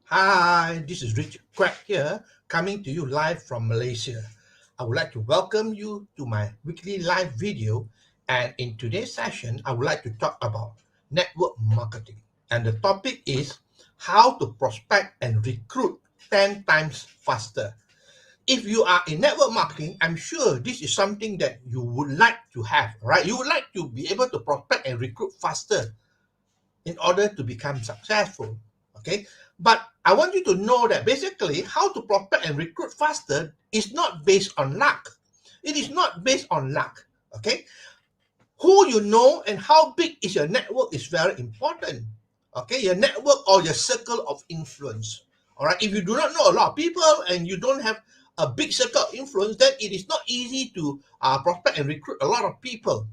Hi, this is Richard Quack here, coming to you live from Malaysia. I would like to welcome you to my weekly live video. And in today's session, I would like to talk about network marketing. And the topic is how to prospect and recruit 10 times faster. If you are in network marketing, I'm sure this is something that you would like to have, right? You would like to be able to prospect and recruit faster in order to become successful. Okay. But I want you to know that basically how to prospect and recruit faster is not based on luck. It is not based on luck. Okay. Who you know and how big is your network is very important. Okay. Your network or your circle of influence. All right. If you do not know a lot of people and you don't have a big circle of influence, then it is not easy to prospect and recruit a lot of people.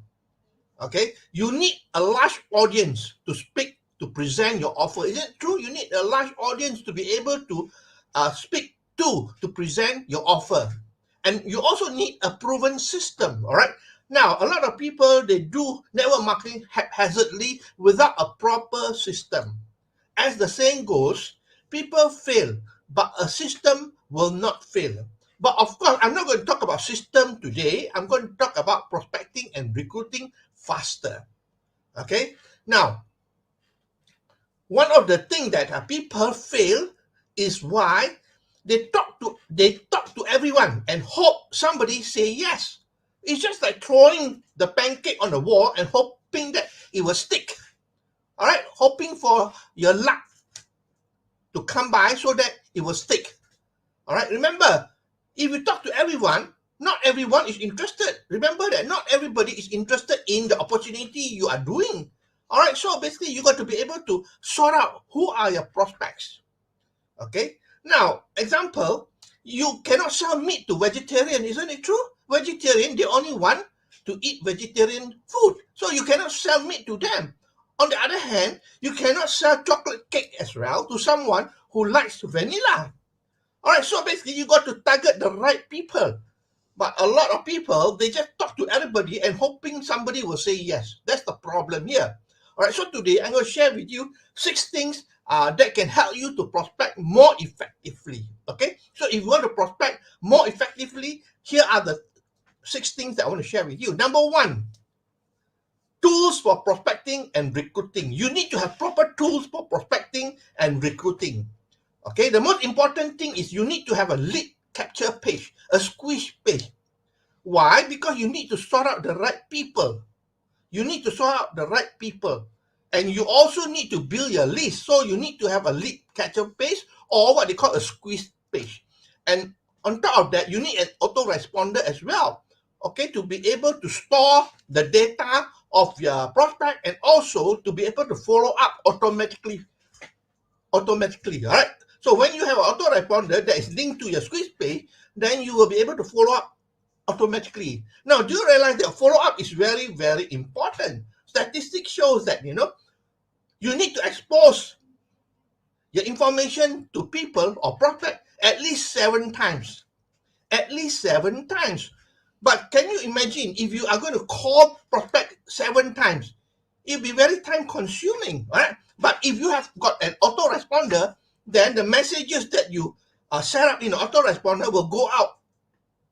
Okay, you need a large audience to speak, to present your offer. Is it true? You need a large audience to be able to speak to present your offer. And you also need a proven system. All right. Now, a lot of people, they do network marketing haphazardly without a proper system. As the saying goes, people fail, but a system will not fail. But of course, I'm not going to talk about system today. I'm going to talk about prospecting and recruiting faster. Okay. Now, one of the things that people fail is why they talk to everyone and hope somebody say yes. It's just like throwing the pancake on the wall and hoping that it will stick. All right, hoping for your luck to come by so that it will stick. All right, remember, if you talk to everyone, not everyone is interested. Remember that not everybody is interested in the opportunity you are doing. All right, so basically, you got to be able to sort out who are your prospects. Okay, now, example, you cannot sell meat to vegetarian, isn't it true? Vegetarian, they only want to eat vegetarian food, so you cannot sell meat to them. On the other hand, you cannot sell chocolate cake as well to someone who likes vanilla. All right, so basically you got to target the right people. But a lot of people, they just talk to everybody and hoping somebody will say yes. That's the problem here. All right, so today I'm going to share with you 6 things that can help you to prospect more effectively. Okay, so if you want to prospect more effectively, here are the 6 things that I want to share with you. Number one, tools for prospecting and recruiting. You need to have proper tools for prospecting and recruiting. Okay, the most important thing is you need to have a lead capture page, a squish page. Why? Because you need to sort out the right people. You need to sort out the right people. And you also need to build your list. So you need to have a lead capture page or what they call a squish page. And on top of that, you need an autoresponder as well. Okay, to be able to store the data of your prospect and also to be able to follow up automatically. All right. So when you have an autoresponder that is linked to your squish page, then you will be able to follow up automatically. Now, do you realize that follow up is very, very important? Statistics shows that you need to expose your information to people or prospect at least 7 times. At least 7 times. But can you imagine if you are going to call prospect 7 times? It'll be very time consuming, right? But if you have got an autoresponder, then the messages that you set up in the autoresponder will go out,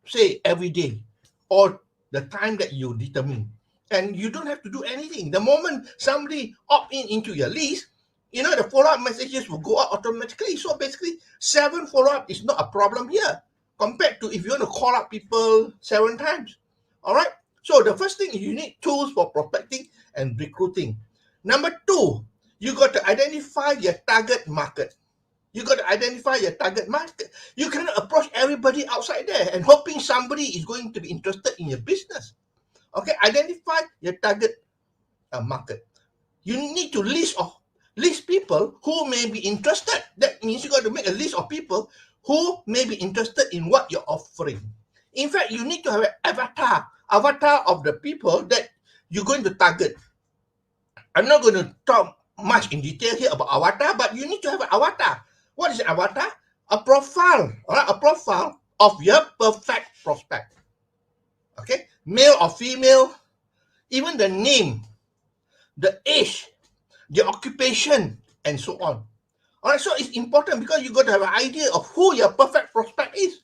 say, every day or the time that you determine. And you don't have to do anything. The moment somebody opt in into your list, the follow-up messages will go out automatically. So basically, 7 follow-up is not a problem here compared to if you want to call up people 7 times. All right. So the first thing is you need tools for prospecting and recruiting. Number two, you got to identify your target market. You got to identify your target market. You cannot approach everybody outside there and hoping somebody is going to be interested in your business. Okay, identify your target market. You need to list people who may be interested. That means you got to make a list of people who may be interested in what you're offering. In fact, you need to have an avatar of the people that you're going to target. I'm not going to talk much in detail here about avatar, but you need to have an avatar. What is an avatar? A profile, all right? A profile of your perfect prospect. Okay, male or female, even the name, the age, the occupation, and so on. All right, so it's important because you got to have an idea of who your perfect prospect is.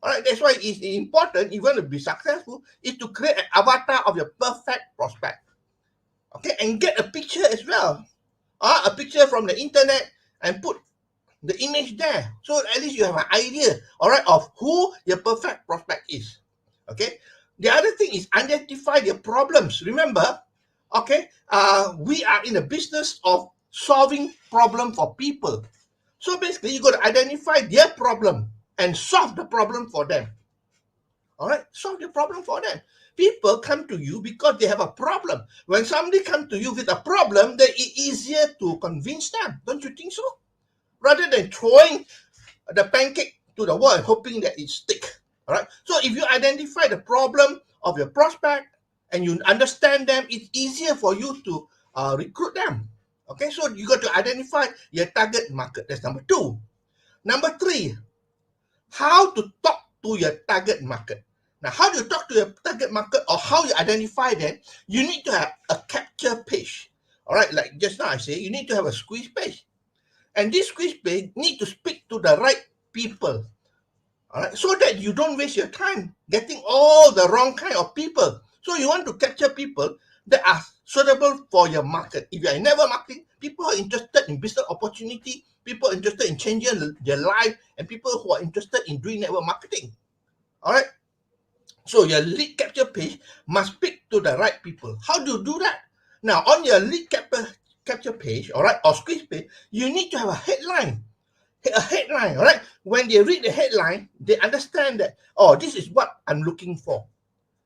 All right, that's why it's important, if you want to be successful, is to create an avatar of your perfect prospect. Okay, and get a picture as well. A picture from the internet and put the image there. So at least you have an idea, all right, of who your perfect prospect is. Okay. The other thing is identify their problems. Remember, okay, we are in the business of solving problem for people. So basically, you got to identify their problem and solve the problem for them. All right, solve the problem for them. People come to you because they have a problem. When somebody comes to you with a problem, then it's easier to convince them. Don't you think so? Rather than throwing the pancake to the wall and hoping that it stick. All right. So if you identify the problem of your prospect and you understand them, it's easier for you to recruit them. Okay. So you got to identify your target market. That's number 2. Number 3, how to talk to your target market. Now, how do you talk to your target market or how you identify them? You need to have a capture page. All right. Like just now I say, you need to have a squeeze page. And this squeeze page need to speak to the right people. All right, so that you don't waste your time getting all the wrong kind of people. So you want to capture people that are suitable for your market. If you are in network marketing, people are interested in business opportunity, people are interested in changing their life, and people who are interested in doing network marketing. All right. So your lead capture page must speak to the right people. How do you do that? Now, on your lead capture page, all right, or squeeze page, you need to have a headline. A headline, all right? When they read the headline, they understand that, oh, this is what I'm looking for.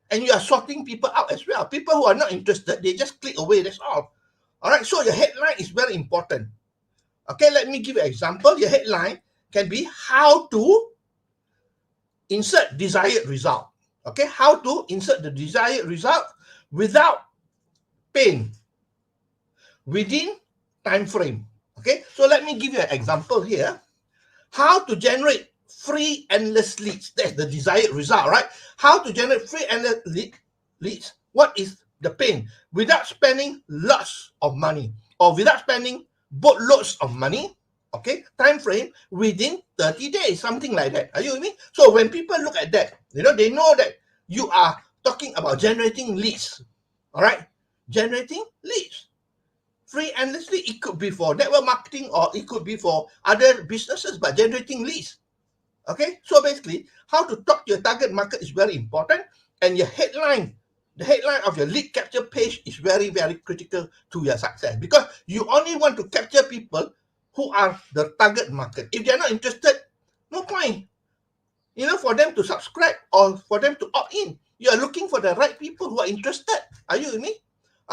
And you are sorting people out as well. People who are not interested, they just click away, that's all. All right, so your headline is very important. Okay, let me give you an example. Your headline can be how to insert desired result. Okay, how to insert the desired result without pain within time frame. Okay, so let me give you an example here. How to generate free endless leads. That's the desired result, right? How to generate free endless leads. What is the pain? Without spending lots of money or without spending boatloads of money, okay, time frame within 30 days, something like that. Are you with me? So when people look at that, they know that you are talking about generating leads, all right? Generating leads. Free endlessly, it could be for network marketing or it could be for other businesses, but generating leads. Okay, so basically, how to talk to your target market is very important, and your headline, the headline of your lead capture page is very, very critical to your success because you only want to capture people who are the target market. If they're not interested, no point. For them to subscribe or for them to opt in. You are looking for the right people who are interested. Are you with me?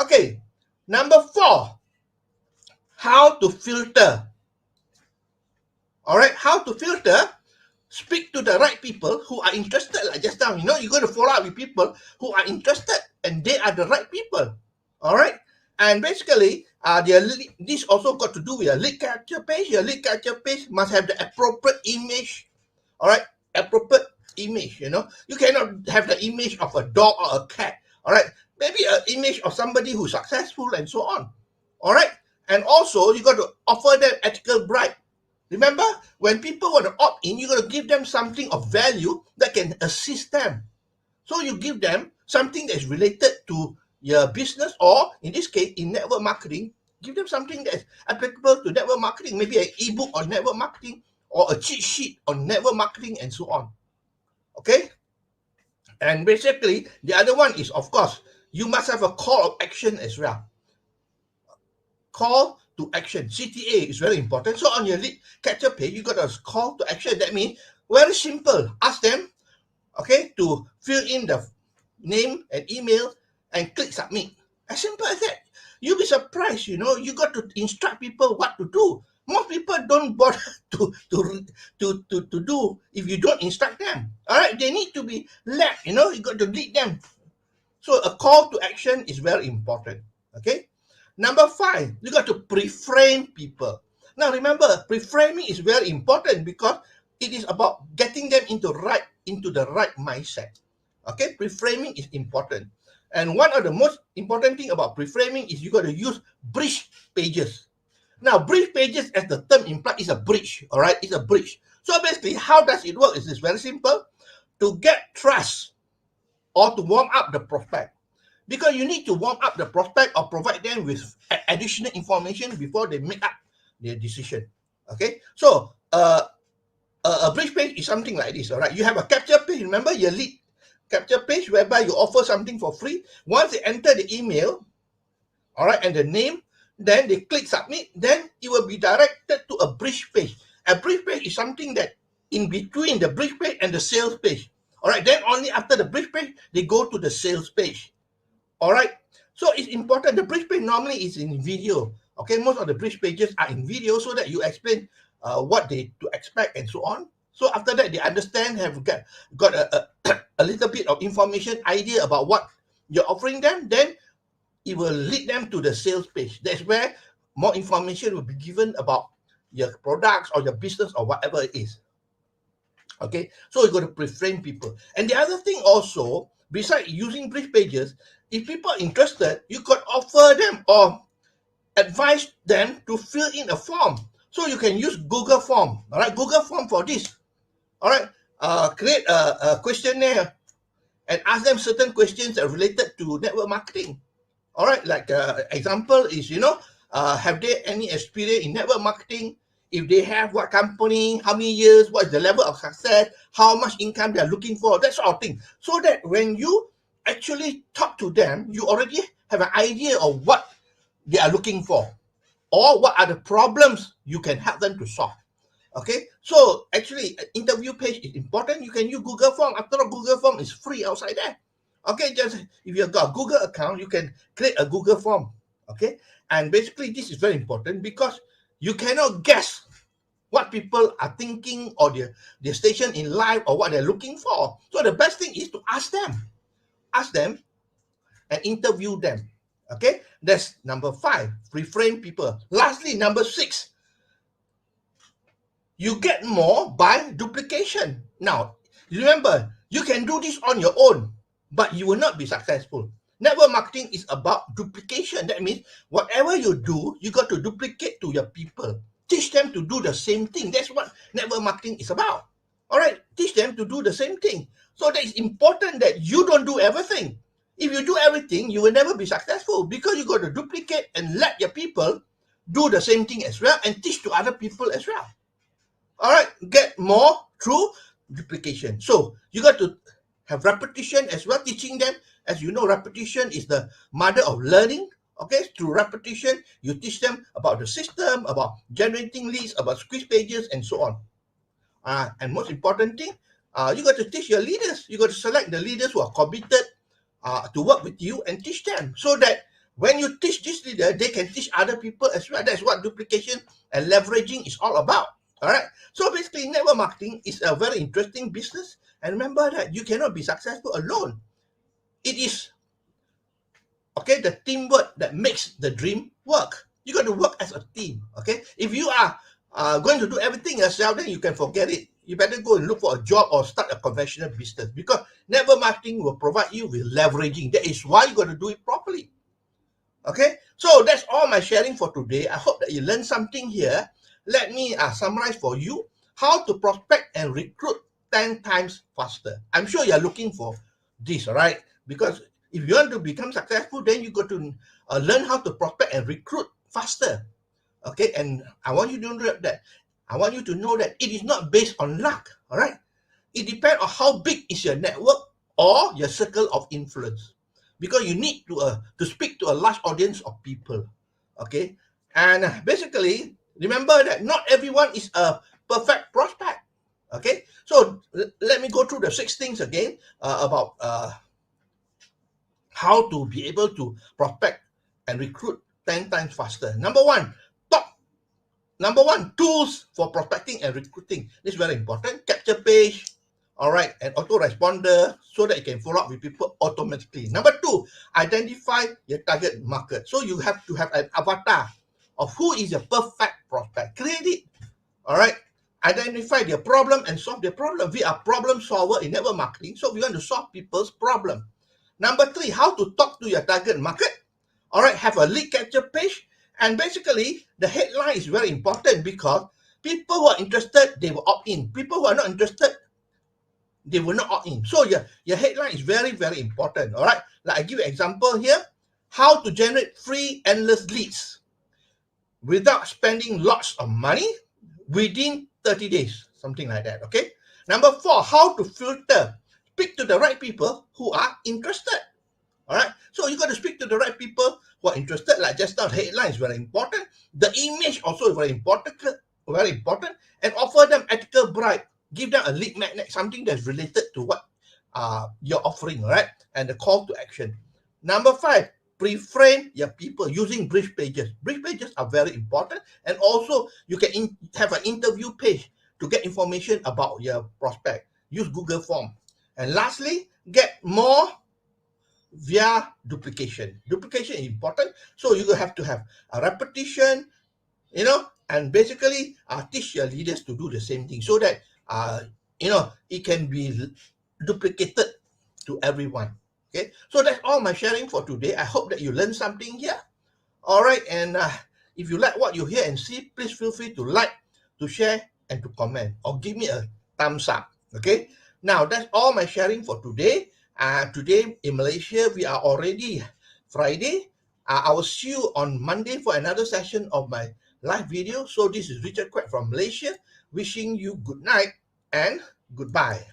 Okay, number 4. How to filter. All right, how to filter. Speak to the right people who are interested. Like just now, you're going to follow up with people who are interested and they are the right people. All right, and basically, this also got to do with your lead capture page. Your lead capture page must have the appropriate image. All right, appropriate image. You cannot have the image of a dog or a cat. All right, maybe an image of somebody who's successful and so on. All right, and also you got to offer them ethical bribe. Remember, when people want to opt in, you got to give them something of value that can assist them. So you give them something that is related to your business, or in this case, in network marketing, give them something that is applicable to network marketing, maybe an ebook on network marketing or a cheat sheet on network marketing and so on. Okay? And basically, the other one is, of course, you must have a call of action as well. Call to action. CTA is very important. So on your lead capture page, you got a call to action. That means very simple. Ask them, okay, to fill in the name and email and click submit. As simple as that. You'll be surprised, you got to instruct people what to do. Most people don't bother to do if you don't instruct them. All right, they need to be led. You got to lead them. So a call to action is very important. Okay. Number 5, you got to pre-frame people. Now remember, pre-framing is very important because it is about getting them into the right mindset. Okay, pre-framing is important. And one of the most important thing about pre-framing is you got to use bridge pages. Now, bridge pages, as the term implies, is a bridge, all right? It's a bridge. So basically, how does it work? It's very simple. To get trust or to warm up the prospect, because you need to warm up the prospect or provide them with additional information before they make up their decision. Okay, so a bridge page is something like this. All right, you have a capture page. Remember your lead capture page whereby you offer something for free. Once they enter the email, all right, and the name, then they click submit, then it will be directed to a bridge page. A bridge page is something that in between the bridge page and the sales page. All right, then only after the bridge page, they go to the sales page. All right, so it's important. The bridge page normally is in video. Okay, most of the bridge pages are in video so that you explain what they to expect and so on. So after that, they understand, have got a little bit of information, idea about what you're offering them, then it will lead them to the sales page. That's where more information will be given about your products or your business or whatever it is. Okay, so you got to pre-frame people. And the other thing also, besides using bridge pages, if people are interested, you could offer them or advise them to fill in a form. So you can use Google Form. All right, Google Form for this. All right, create a questionnaire and ask them certain questions that are related to network marketing. All right, like example is, have they any experience in network marketing? If they have, what company, how many years, what is the level of success, how much income they're looking for, that sort of thing. So that when you actually talk to them, you already have an idea of what they are looking for or what are the problems you can help them to solve. Okay, so actually, interview page is important. You can use Google Form. After all, Google Form is free outside there. Okay, just if you've got a Google account, you can create a Google Form. Okay, and basically, this is very important because you cannot guess what people are thinking or their station in life or what they're looking for. So the best thing is to ask them, and interview them. Okay, that's number 5. Reframe people. Lastly, number 6. You get more by duplication. Now, remember, you can do this on your own, but you will not be successful. Network marketing is about duplication. That means whatever you do, you got to duplicate to your people. Teach them to do the same thing. That's what network marketing is about. All right, teach them to do the same thing. So that it's important that you don't do everything. If you do everything, you will never be successful because you got to duplicate and let your people do the same thing as well and teach to other people as well. All right, get more through duplication. So you got to have repetition as well, teaching them. As you know, repetition is the mother of learning. Okay, through repetition, you teach them about the system, about generating leads, about squeeze pages, and so on. And most important thing, you got to teach your leaders. You got to select the leaders who are committed to work with you and teach them so that when you teach this leader, they can teach other people as well. That's what duplication and leveraging is all about. All right. So basically, network marketing is a very interesting business. And remember that you cannot be successful alone. It is, okay, the teamwork that makes the dream work. You got to work as a team. Okay. If you are going to do everything yourself, then you can forget it. You better go and look for a job or start a conventional business because network marketing will provide you with leveraging. That is why you got to do it properly. Okay, so that's all my sharing for today. I hope that you learned something here. Let me summarize for you how to prospect and recruit 10 times faster. I'm sure you're looking for this, all right? Because if you want to become successful, then you got to learn how to prospect and recruit faster. Okay, and I want you to know that it is not based on luck, all right? It depends on how big is your network or your circle of influence, because you need to speak to a large audience of people. Okay, and basically remember that not everyone is a perfect prospect. Okay, so let me go through the 6 things again about how to be able to prospect and recruit 10 times faster. Number one, tools for prospecting and recruiting. This is very important. Capture page, all right, and autoresponder so that you can follow up with people automatically. Number 2, identify your target market. So you have to have an avatar of who is your perfect prospect. Create it, all right. Identify their problem and solve their problem. We are problem solver in network marketing, so we want to solve people's problem. Number 3, how to talk to your target market. All right, have a lead capture page And basically, the headline is very important because people who are interested, they will opt in. People who are not interested, they will not opt in. So your headline is very, very important. All right. Like I give you an example here: how to generate free endless leads without spending lots of money within 30 days, something like that. Okay. Number 4, how to filter, speak to the right people who are interested. All right. So you got to speak to the right people who are interested. Like just now, the headline is very important. The image also is very important, and offer them ethical bribe. Give them a lead magnet, something that's related to what you're offering, right? And the call to action. Number 5, pre-frame your people using brief pages. Brief pages are very important, and also you can have an interview page to get information about your prospect. Use Google Form. And lastly, get more via duplication. Duplication is important, so you have to have a repetition, and basically teach your leaders to do the same thing so that it can be duplicated to everyone. Okay, so that's all my sharing for today. I hope that you learned something here. All right, and if you like what you hear and see, please feel free to like, to share, and to comment, or give me a thumbs up. Okay, now that's all my sharing for today. Today in Malaysia, we are already Friday. I will see you on Monday for another session of my live video. So this is Richard Quek from Malaysia, wishing you good night and goodbye.